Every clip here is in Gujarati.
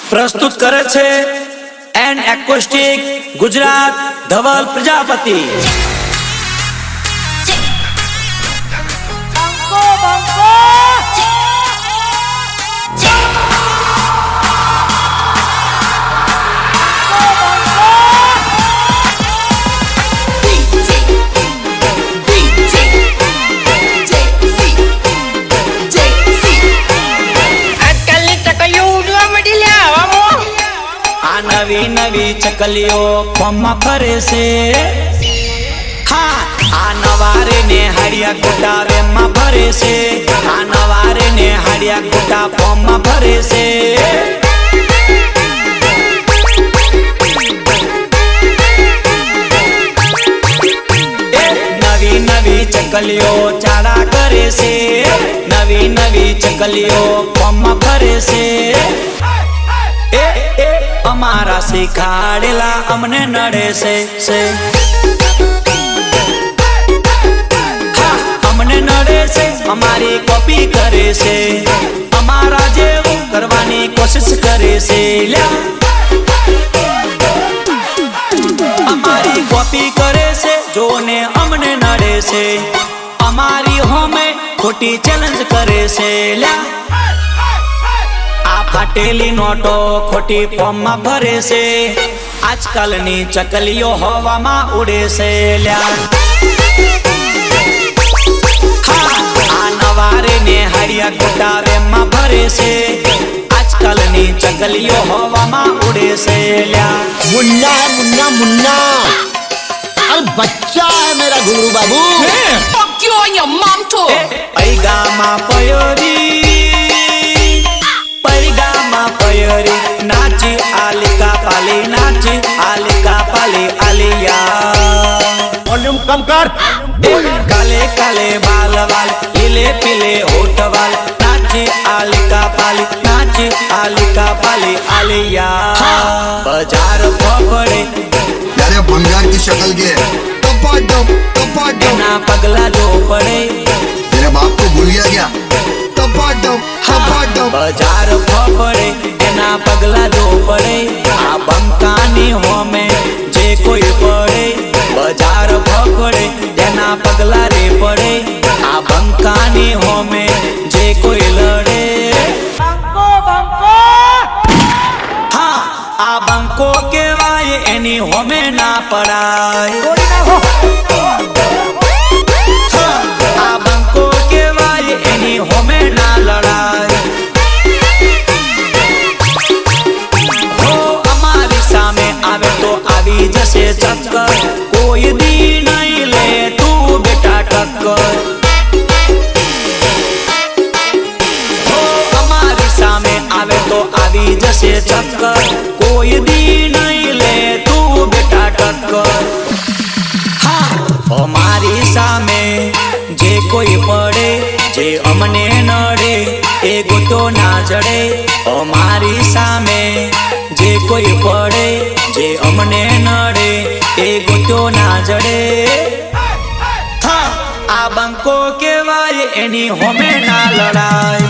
प्रस्तुत करे छे एन एकोस्टिक गुजरात धवल प्रजापति। नवी नवी चकलियो फॉर्म फरे से हाँ आ नवारे ने हरिया गोटा वेम फरे से आ नवारे ने हरिया गोटा फॉर्म फरे से नवी नवी चकलियो चाड़ा करे से नवी नवी चकलियो फॉर्म फरे से अमारा सिखाड़ेला अमने नड़े से हाँ, अमने नड़े से हमारी कॉपी करे से हमारा जेव करवानी कोशिश करे से ल्या हमारी कॉपी करे से जोने अमने नड़े से हमारी होमे खोटी चैलेंज करे से ल्या फाटेली नोटो खोटी फॉर्म में भरे से आजकल नी चकलियो हवा में उड़े से ल्या हाँ, आ नवारे ने हरिया गोटावे में भरे से आजकल नी चकलियो हवा में उड़े से ल्या। मुन्ना है मुन्ना मुन्ना, अरे बच्चा है मेरा गुरु बाबू। Fuck you and your mom too. पैगा मा पयोरी पयरी नाची आलिका पाली आलिया वॉल्यूम कम कर। काले काले बाल वाल लीले पीले होठ वाल नाची आलिका पाली आलिया बाजार पकड़े यारे बंगार की शक्ल के ना पगला जो पड़े तेरे बाप को भूल गया क्या? बाजार पकड़े ना पगला जो पड़े आ बंकानी हो में जे कोई पड़े बाजार पकड़े ना पगला रे पड़े आ बंकानी हो में जे कोई लड़े हाँ आ बंको के वाय एनी हो में ना पड़ाए आ बंको के वाय एनी हो में ना लड़ाए जैसे चक्कर कोई दी नहीं ले तू बेटा टक्कर हो हमारी सामने आवे तो आवी जैसे चक्कर कोई दी नहीं ले तू बेटा टक्कर हाँ हमारी सामने जे कोई पड़े जे अमने नड़े एगो तो ना जड़े हमारी सामने जे कोई पड़े जे अमने नड़े एगो तो ना जड़े हाँ आ बंको के वाय एनी होमे ना लड़ाई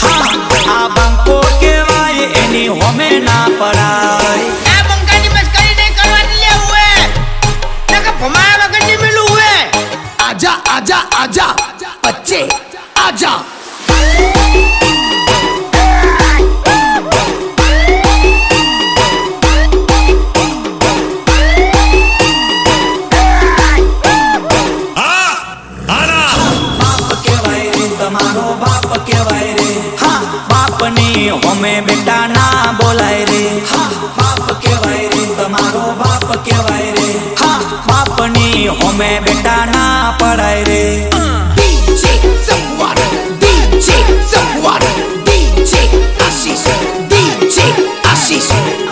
हाँ आ बंको के वाय एनी होमे ना पड़ाई आ बंकानी मस्करी नहीं करवाने ले हुए नका भमाया वगैरह नहीं मिलू हुए। आजा आजा आजा बच्चे आजा। हमें बेटा ना बोलाए रे हाँ बाप के वायरे तुम्हारो बाप के वायरे हाँ बाप नी हमें बेटा ना पढ़ाए रे DJ Safwan, DJ Safwan, DJ Ashish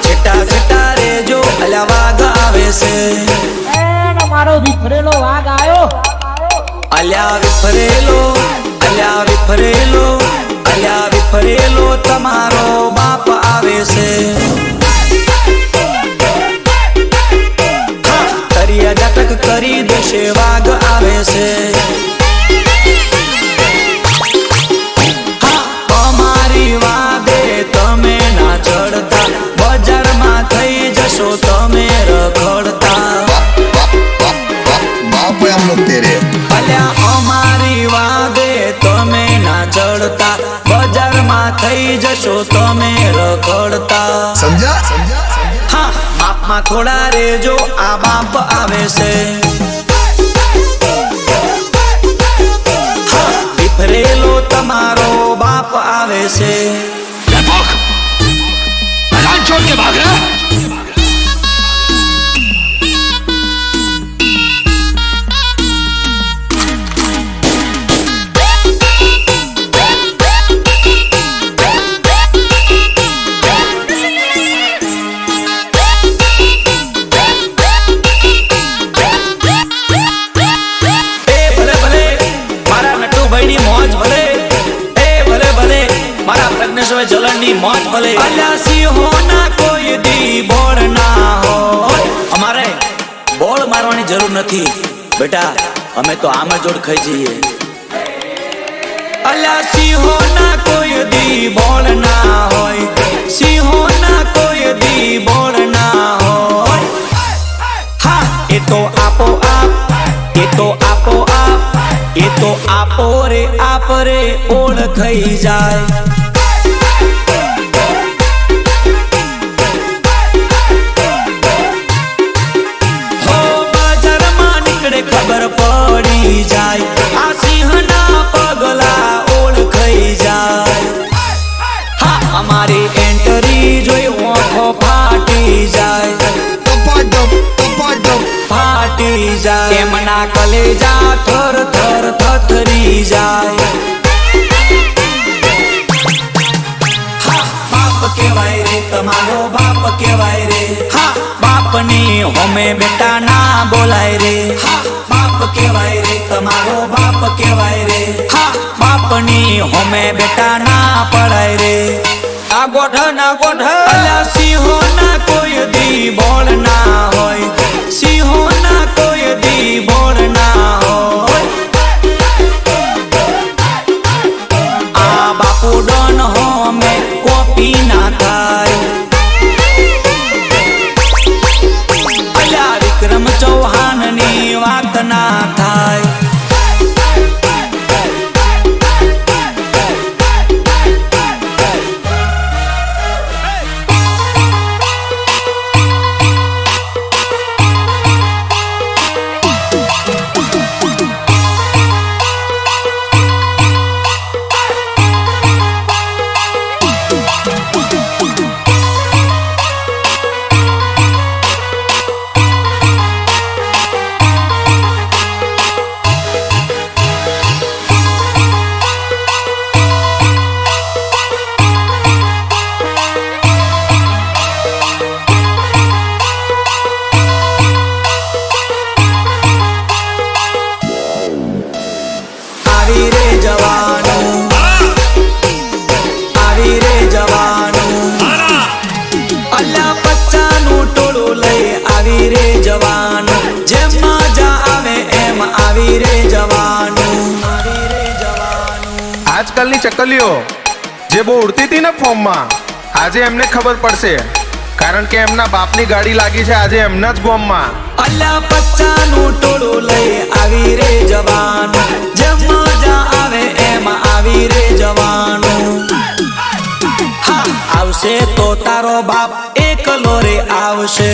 छटा छटा रे जो अल्या वाग आवे से मारो विफरेलो वाग आयो अल्या विफरेलो तमारो बाप आवे से हाँ तरिया जटक करी देशे वाग आवे से हाँ हमारी ચડતા બજારમાં થઈ જશો તમે રખડતા समझा समझा હા બાપમાં થોડા રેજો આ બાપ આવે છે હા વિફરેલો તમારો બાપ આવે છે मैदान छोड़ के भाग रहा है? એ ભલે ભલે મારા નટુભાઈની મોજ ભલે એ ભલે ભલે મારા પ્રજ્ઞેશભાઈ જલણની મોજ ભલે અલ્યા સિંહોના કોઈ દી બોળ ના હોય અમારે બોળ મારવાની જરૂર નથી બેટા અમે તો આમ જ ઓળખાઈ જઈએ અલ્યા સિંહોના કોઈ દી બોળ ના હોય સિંહોના કોઈ દી બોળ ના હોય હા એ તો આપો આપ એ તો આપો આપ એ તો આપો રે ઓળખાઈ જાય હો બજારમાં નીકળે ખબર પડી જાય આ સિંહના પગલા ઓળખાઈ જાય હા અમારી એન્ટ્રી જોઈ ઓઠો ફાટી જાય ફાટી જાય એમના કલેજા થર થર થથરી જાય હા બાપ કેવાય રે તમારો બાપ કેવાય રે હા બાપની હોમે બેટા ના બોલાય રે હા બાપ કેવાય રે તમારો બાપ કેવાય રે હા બાપની હોમે બેટા ના પડાય રે ના ગોઠ અલ્યા સિંહો ના કોઈ દી બોળ ના હોય સિંહો ના કોઈ દી બોળ ના હોય આ બાપુ ડોન હોમે કોપી ના થાય અલ્યા વિક્રમ ચૌહાણ ની વાત ના થાય આવી રે જવાનું અલ્યા પચ્ચાનું ટોળું લઈ આવી રે જવાનું જેમ મજા આવે એમ આવી રે જવાનું આજકાલની ચકલીઓ જે બહુ ઉડતી હતી ને ફોર્મમાં આજે એમને ખબર પડશે કારણ કે એમના બાપની ગાડી લાગી છે આજે એમના જ ગોમમાં અલ્યા પચ્ચાનું ટોળું લઈ આવી રે જવાનું જેમ મજા આવે એમ આવી રે જવાનું હા આવશે તો તારો બાપ એકલો રે આવશે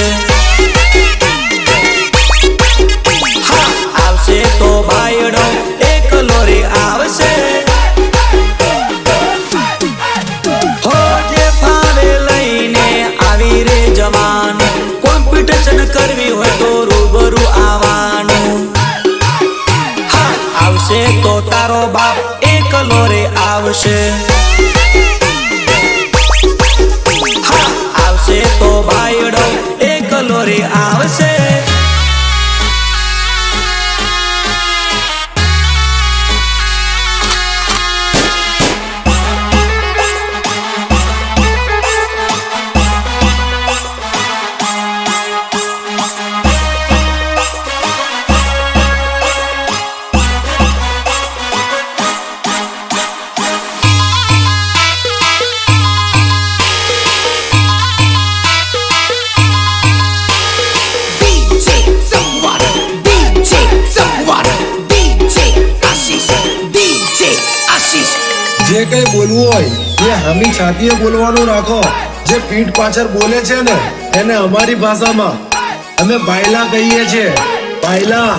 હા આવશે તો ભાઈડો એકલો રે આવશે હો જે ફાવે લઈને આવી રે જવાનું કોમ્પિટિશન કરવી હોય તો રૂબરૂ આવવાનું હા આવશે તો તારો બાપ એકલો રે આવશે હા આવશે તો ભાઈડો એકલો રે આવશે જે કઈ બોલવું હોય એ હમી છાતીએ બોલવાનું રાખો. જે પીઠ પાછળ બોલે છે ને એને અમારી ભાષામાં અમે બાયલા કહીએ છીએ. બાયલા.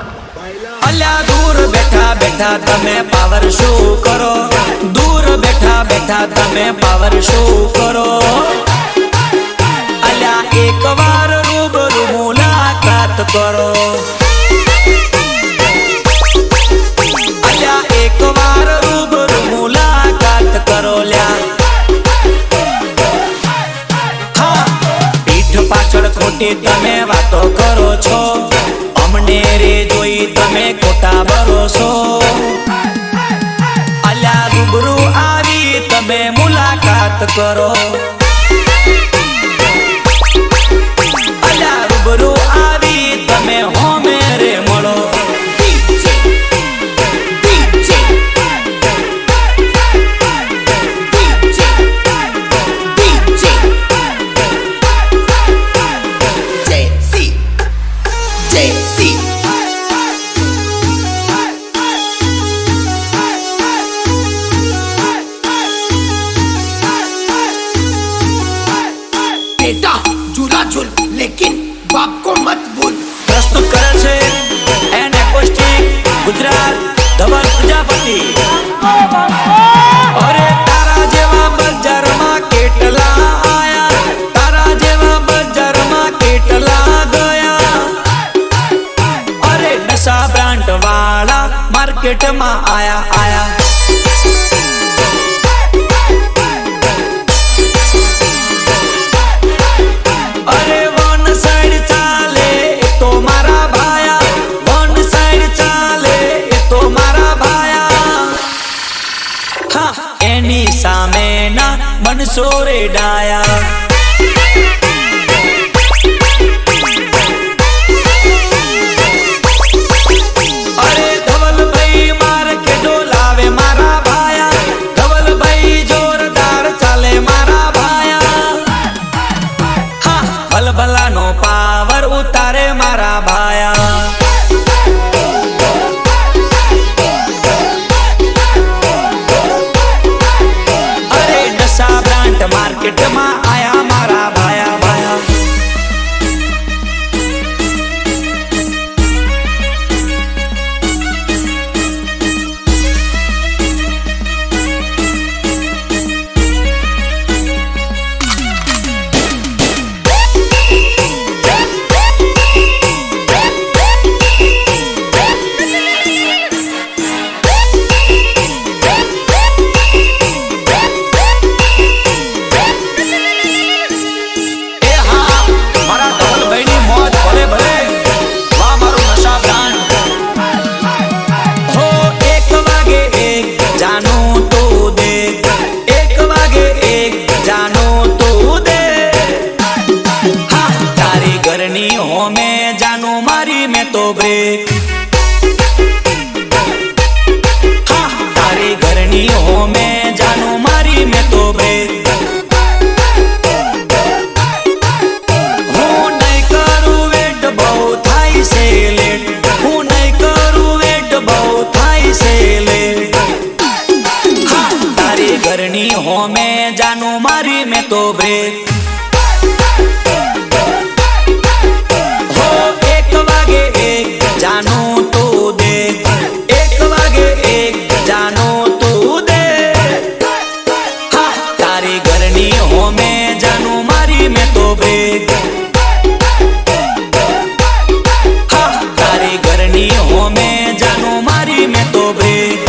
અલ્યા દૂર બેઠા બેઠા તમે પાવર શો કરો, દૂર બેઠા બેઠા તમે પાવર શો કરો. અલ્યા એક વાર રૂબરૂ મુલાકાત કરો, અલ્યા એક વાર રૂબરૂ મુલાકાત કરો લ્યા. હા, પીઠ પાછળ ખોટી તમે વાતો કરો છો, અમને રે જોઈ તમે ખોટા ભરોસો. અલ્યા રૂબરૂ આવી તમે મુલાકાત કરો, અલ્યા રૂબરૂ આવી તમે હોમે રે મળો. बेटा झूला झूल लेकिन बाप को मत भूल. પ્રસ્તુત કરે છે એન એકોસ્ટિક ગુજરાત ધવલ પ્રજાપતિ. અરે તારા જેવા બજારમાં કેટલા આયા, તારા જેવા બજારમાં કેટલા ગયા. અરે નશા બ્રાન્ડ વાળા માર્કેટમાં આયા આયા. અરે વન સાઈડ ચાલે એ તો મારા ભાયા, વન સાઈડ ચાલે એ તો મારા ભાયા. હા, એની સામે ના બનશો રે ડાયા. અરે ધવલભાઈ માર્કેટો લાવે મારા ભાયા, ધવલભાઈ જોરદાર ચાલે મારા ભાયા. હા, ભલભલાનો પાવર ઉતારે મારા ભાયા. અરે નશા બ્રાન્ડ માર્કેટમાં આયા મારા ભાયા ભાયા. એ હા, મારા ધવલભાઈની મોજ ભલે ભલે. વાહ મારું નશા બ્રાન્ડ. હો, 1 વાગે 1 જાનું તું દે, 1 વાગે 1 જાનું તું દે. હા, તારી ઘરની હોમે જાનું મારી મેં તો બ્રેક. હા, તારી ઘરની હોમે જાનું મારી મેં તો બ્રેક. હું નહીં કરું વેટ બહુ થાય છે લેટ, હું નહીં કરું વેટ બહુ થાય છે લેટ. હા, તારી ઘરની હોમે જાનું મારી મેં તો બ્રેક. હો, 1 વાગે 1 જાનું તું દે, 1 વાગે 1 જાનું તું દે. હા, તારી ઘરની હોમે જાનું મારી મેં તો બ્રેક. હા, તારી ઘરની હોમે જાનું મારી મેં તો બ્રેક.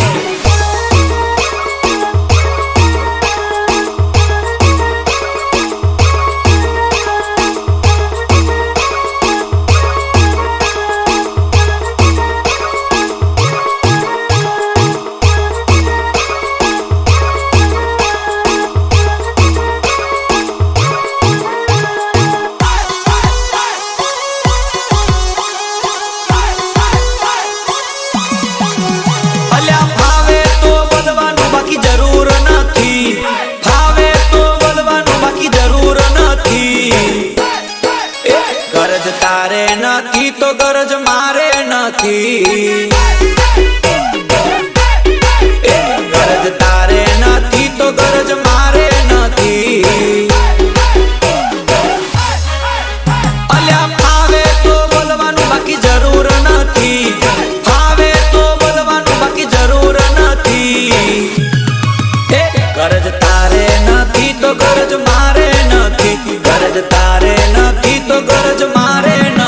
અલ્યા ફાવે તો બોલવાનું બાકી જરૂર નથી, ફાવે તો બોલવાનું બાકી જરૂર નથી. ગરજ તારે નથી તો ગરજ મારે નથી, ગરજ તારે નથી ગરજ તારે નથી તો ગરજ મારે નથી, ગરજ તારે નથી તો ગરજ મારે નથી.